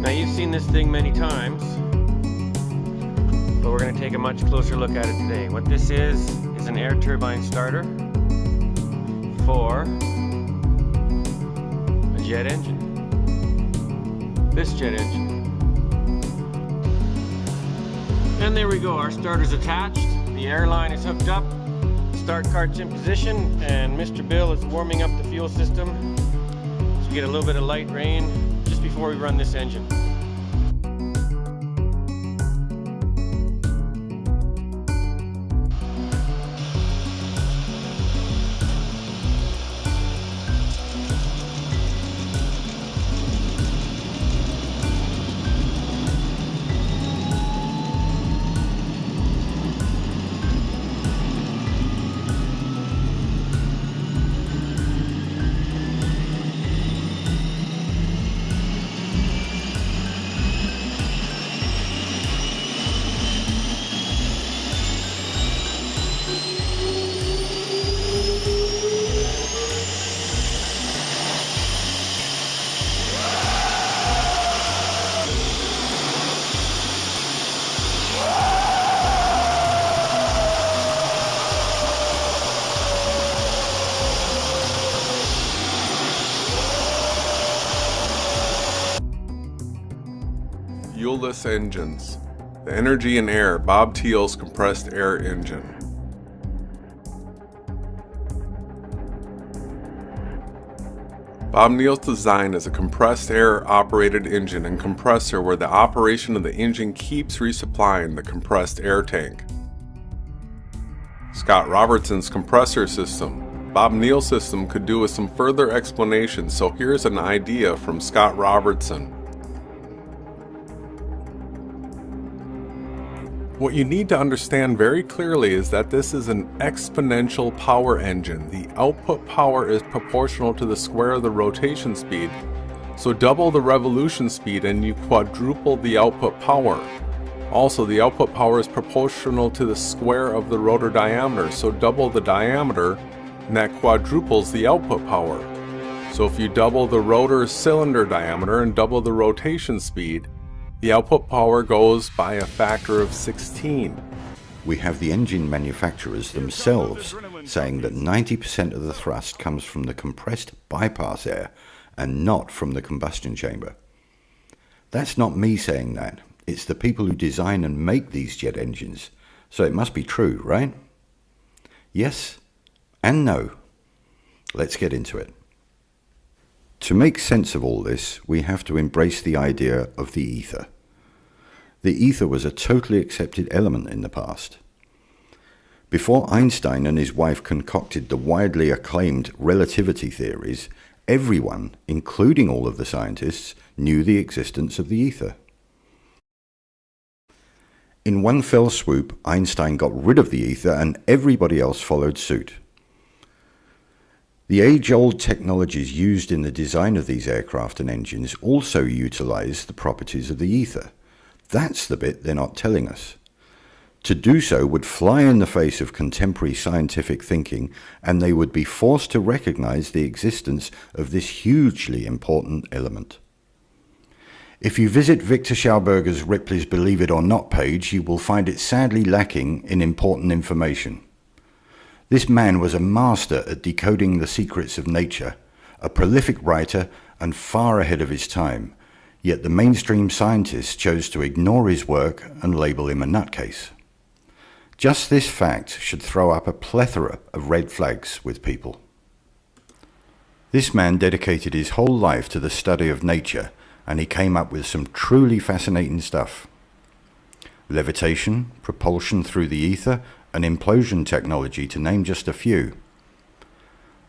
Now you've seen this thing many times, but we're going to take a much closer look at it today. What this is an air turbine starter for a jet engine. This jet engine. And there we go, our starter's attached, the airline is hooked up, start cart's in position, and Mr. Bill is warming up the fuel system so we get a little bit of light rain just before we run this engine. Fuelless engines. The Energy and Air Bob Thiele's compressed air engine. Bob Thiele's design is a compressed air operated engine and compressor where the operation of the engine keeps resupplying the compressed air tank. Scott Robertson's compressor system. Bob Thiele's system could do with some further explanation, so here's an idea from Scott Robertson. What you need to understand very clearly is that this is an exponential power engine. The output power is proportional to the square of the rotation speed. So double the revolution speed and you quadruple the output power. Also, the output power is proportional to the square of the rotor diameter. So double the diameter and that quadruples the output power. So if you double the rotor cylinder diameter and double the rotation speed, the output power goes by a factor of 16. We have the engine manufacturers themselves saying that 90% of the thrust comes from the compressed bypass air and not from the combustion chamber. That's not me saying that. It's the people who design and make these jet engines. So it must be true, right? Yes and no. Let's get into it. To make sense of all this, we have to embrace the idea of the ether. The ether was a totally accepted element in the past. Before Einstein and his wife concocted the widely acclaimed relativity theories, everyone, including all of the scientists, knew the existence of the ether. In one fell swoop, Einstein got rid of the ether and everybody else followed suit. The age-old technologies used in the design of these aircraft and engines also utilize the properties of the ether. That's the bit they're not telling us. To do so would fly in the face of contemporary scientific thinking, and they would be forced to recognize the existence of this hugely important element. If you visit Victor Schauberger's Ripley's Believe It or Not page, you will find it sadly lacking in important information. This man was a master at decoding the secrets of nature, a prolific writer and far ahead of his time, yet the mainstream scientists chose to ignore his work and label him a nutcase. Just this fact should throw up a plethora of red flags with people. This man dedicated his whole life to the study of nature, and he came up with some truly fascinating stuff. Levitation, propulsion through the ether, and implosion technology, to name just a few.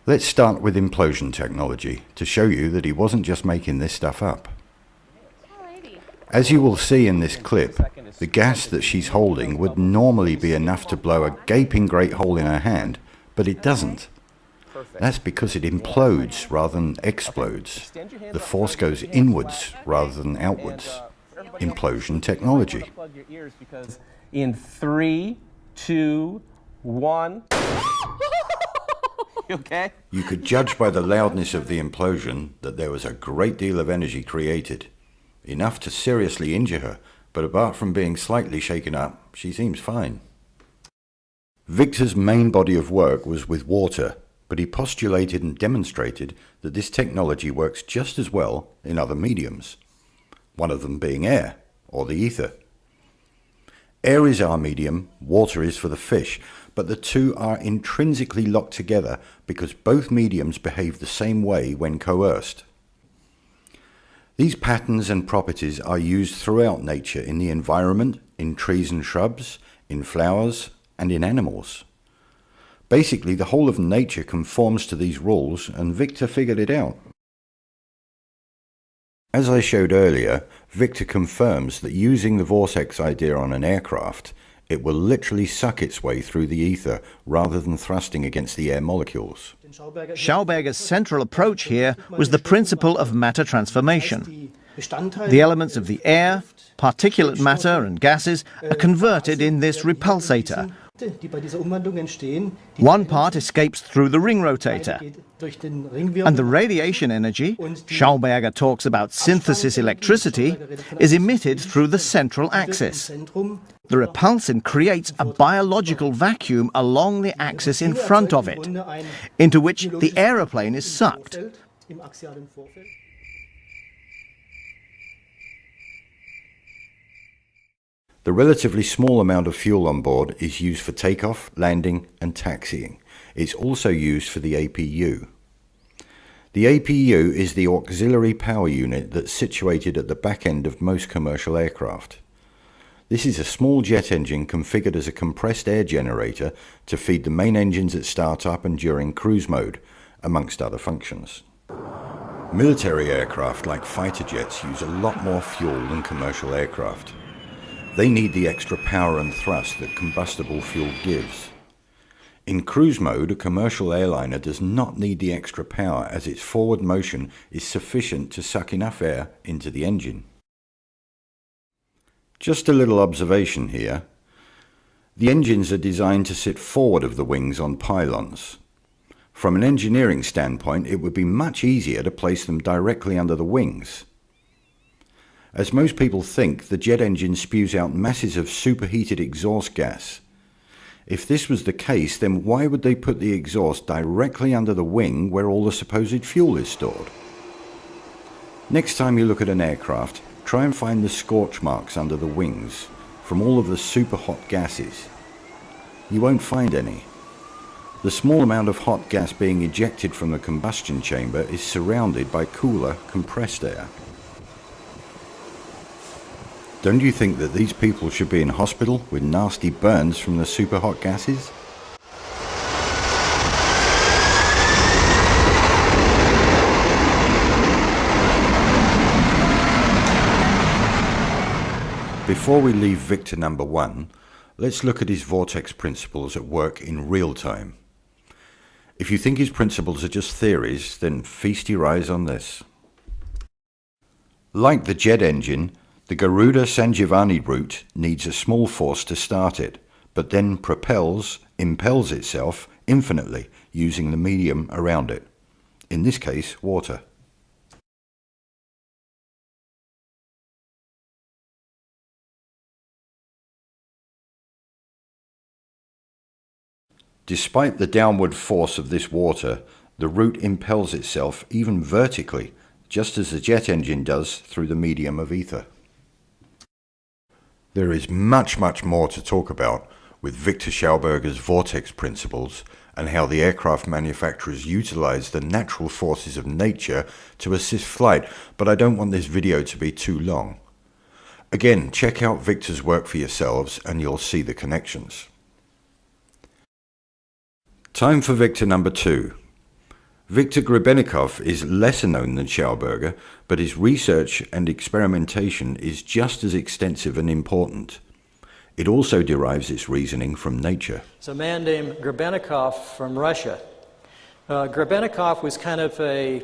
Let's start with implosion technology to show you that he wasn't just making this stuff up. As you will see in this clip, the gas that she's holding would normally be enough to blow a gaping great hole in her hand, but it doesn't. That's because it implodes rather than explodes. The force goes inwards rather than outwards. Implosion technology. In 3, 2, 1. Okay? You could judge by the loudness of the implosion that there was a great deal of energy created. enough to seriously injure her, but apart from being slightly shaken up, she seems fine. Victor's main body of work was with water, but he postulated and demonstrated that this technology works just as well in other mediums, one of them being air, or the ether. Air is our medium, water is for the fish, but the two are intrinsically locked together because both mediums behave the same way when coerced. These patterns and properties are used throughout nature in the environment, in trees and shrubs, in flowers, and in animals. Basically, the whole of nature conforms to these rules, and Victor figured it out. As I showed earlier, Victor confirms that using the vortex idea on an aircraft, it will literally suck its way through the ether rather than thrusting against the air molecules. Schauberger's central approach here was the principle of matter transformation. The elements of the air, particulate matter and gases are converted in this repulsator. One part escapes through the ring rotator, and the radiation energy, Schauberger talks about synthesis electricity, is emitted through the central axis. The repulsion creates a biological vacuum along the axis in front of it, into which the aeroplane is sucked. The relatively small amount of fuel on board is used for takeoff, landing and taxiing. It's also used for the APU. The APU is the auxiliary power unit that's situated at the back end of most commercial aircraft. This is a small jet engine configured as a compressed air generator to feed the main engines at startup and during cruise mode, amongst other functions. Military aircraft like fighter jets use a lot more fuel than commercial aircraft. They need the extra power and thrust that combustible fuel gives. In cruise mode, a commercial airliner does not need the extra power as its forward motion is sufficient to suck enough air into the engine. Just a little observation here. The engines are designed to sit forward of the wings on pylons. From an engineering standpoint, it would be much easier to place them directly under the wings. As most people think, the jet engine spews out masses of superheated exhaust gas. If this was the case, then why would they put the exhaust directly under the wing where all the supposed fuel is stored? Next time you look at an aircraft, try and find the scorch marks under the wings from all of the super hot gases. You won't find any. The small amount of hot gas being ejected from the combustion chamber is surrounded by cooler, compressed air. Don't you think that these people should be in hospital with nasty burns from the super hot gases? Before we leave Victor number 1, let's look at his vortex principles at work in real time. If you think his principles are just theories, then feast your eyes on this. Like the jet engine, the Garuda San Giovanni route needs a small force to start it, but then impels itself infinitely using the medium around it, in this case water. Despite the downward force of this water, the route impels itself even vertically, just as the jet engine does through the medium of ether. There is much more to talk about with Victor Schauberger's vortex principles and how the aircraft manufacturers utilize the natural forces of nature to assist flight, but I don't want this video to be too long. Again, check out Victor's work for yourselves and you'll see the connections. Time for Victor number 2. Viktor Grebennikov is lesser known than Schauberger, but his research and experimentation is just as extensive and important. It also derives its reasoning from nature. It's a man named Grebennikov from Russia. Grebennikov was kind of a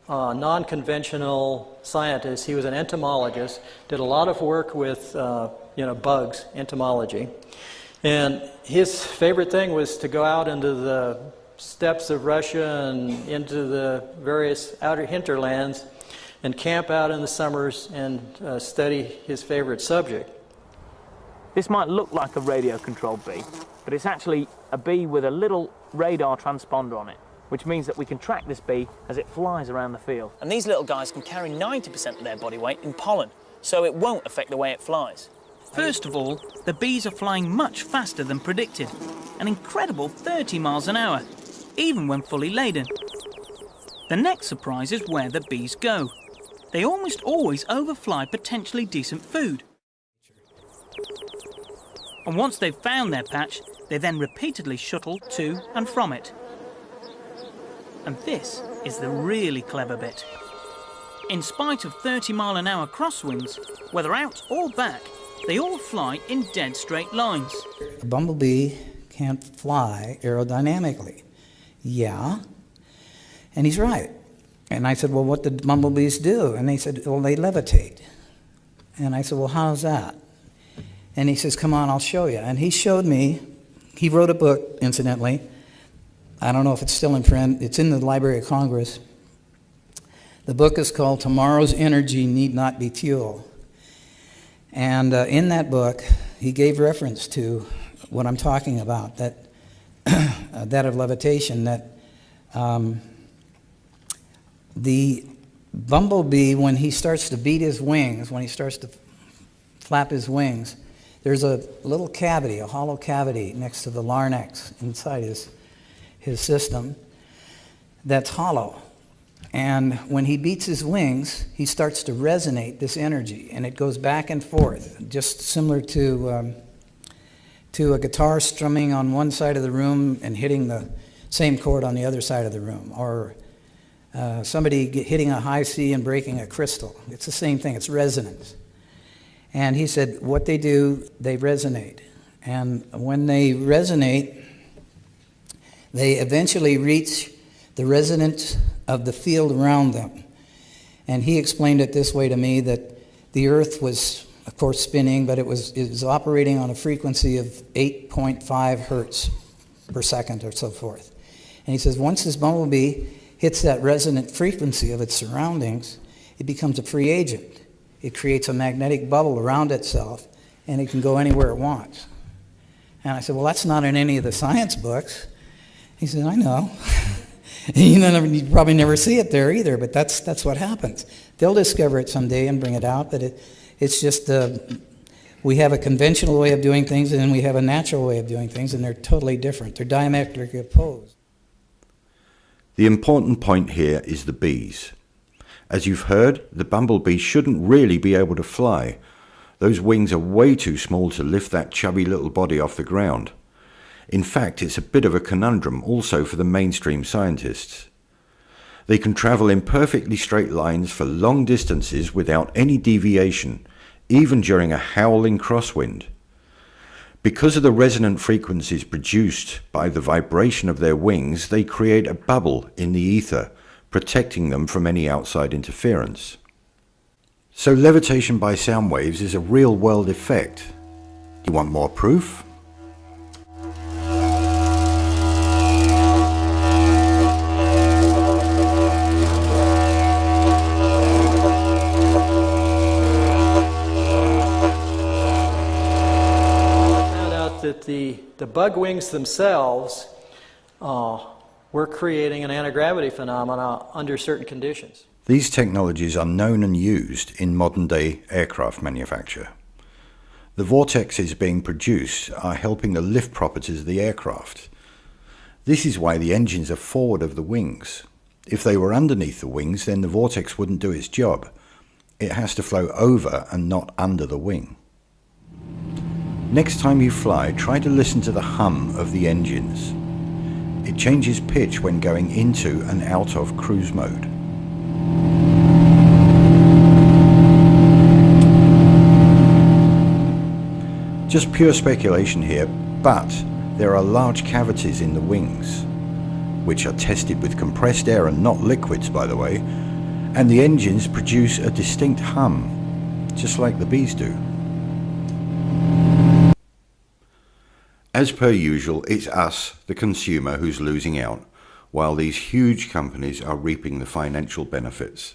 non-conventional scientist. He was an entomologist, did a lot of work with bugs, entomology. And his favorite thing was to go out into the steppes of Russia and into the various outer hinterlands and camp out in the summers and study his favorite subject. This might look like a radio-controlled bee, but it's actually a bee with a little radar transponder on it, which means that we can track this bee as it flies around the field. And these little guys can carry 90% of their body weight in pollen, so it won't affect the way it flies. First of all, the bees are flying much faster than predicted, an incredible 30 miles an hour, even when fully laden. The next surprise is where the bees go. They almost always overfly potentially decent food. And once they've found their patch, they then repeatedly shuttle to and from it. And this is the really clever bit. In spite of 30-mile-an-hour crosswinds, whether out or back, they all fly in dead straight lines. A bumblebee can't fly aerodynamically. Yeah, and he's right. And I said, well, what did bumblebees do? And they said, well, they levitate. And I said, well, how's that? And he says, come on, I'll show you. And he showed me, he wrote a book, incidentally. I don't know if it's still in print. It's in the Library of Congress. The book is called Tomorrow's Energy Need Not Be Fuel. And in that book, he gave reference to what I'm talking about, that, that of levitation, that the bumblebee, when he starts to beat his wings, when he starts to flap his wings, there's a little cavity, a hollow cavity next to the larynx inside his system that's hollow. And when he beats his wings, he starts to resonate this energy, and it goes back and forth, just similar to a guitar strumming on one side of the room and hitting the same chord on the other side of the room, or somebody hitting a high C and breaking a crystal. It's the same thing, it's resonance. And he said, what they do, they resonate. And when they resonate, they eventually reach the resonance of the field around them. And he explained it this way to me, that the Earth was, of course, spinning, but it was operating on a frequency of 8.5 hertz per second or so forth. And he says, once this bumblebee hits that resonant frequency of its surroundings, it becomes a free agent. It creates a magnetic bubble around itself, and it can go anywhere it wants. And I said, well, that's not in any of the science books. He said, I know. You probably never see it there either, but that's what happens. They'll discover it someday and bring it out, but it's just we have a conventional way of doing things, and then we have a natural way of doing things, and they're totally different. They're diametrically opposed. The important point here is the bees. As you've heard, the bumblebee shouldn't really be able to fly. Those wings are way too small to lift that chubby little body off the ground. In fact, it's a bit of a conundrum also for the mainstream scientists. They can travel in perfectly straight lines for long distances without any deviation, even during a howling crosswind. Because of the resonant frequencies produced by the vibration of their wings, they create a bubble in the ether, protecting them from any outside interference. So levitation by sound waves is a real-world effect. Do you want more proof? That the bug wings themselves were creating an anti-gravity phenomena under certain conditions. These technologies are known and used in modern-day aircraft manufacture. The vortexes being produced are helping the lift properties of the aircraft. This is why the engines are forward of the wings. If they were underneath the wings, then the vortex wouldn't do its job. It has to flow over and not under the wing. Next time you fly, try to listen to the hum of the engines. It changes pitch when going into and out of cruise mode. Just pure speculation here, but there are large cavities in the wings, which are tested with compressed air and not liquids, by the way, and the engines produce a distinct hum, just like the bees do. As per usual, it's us, the consumer, who's losing out, while these huge companies are reaping the financial benefits.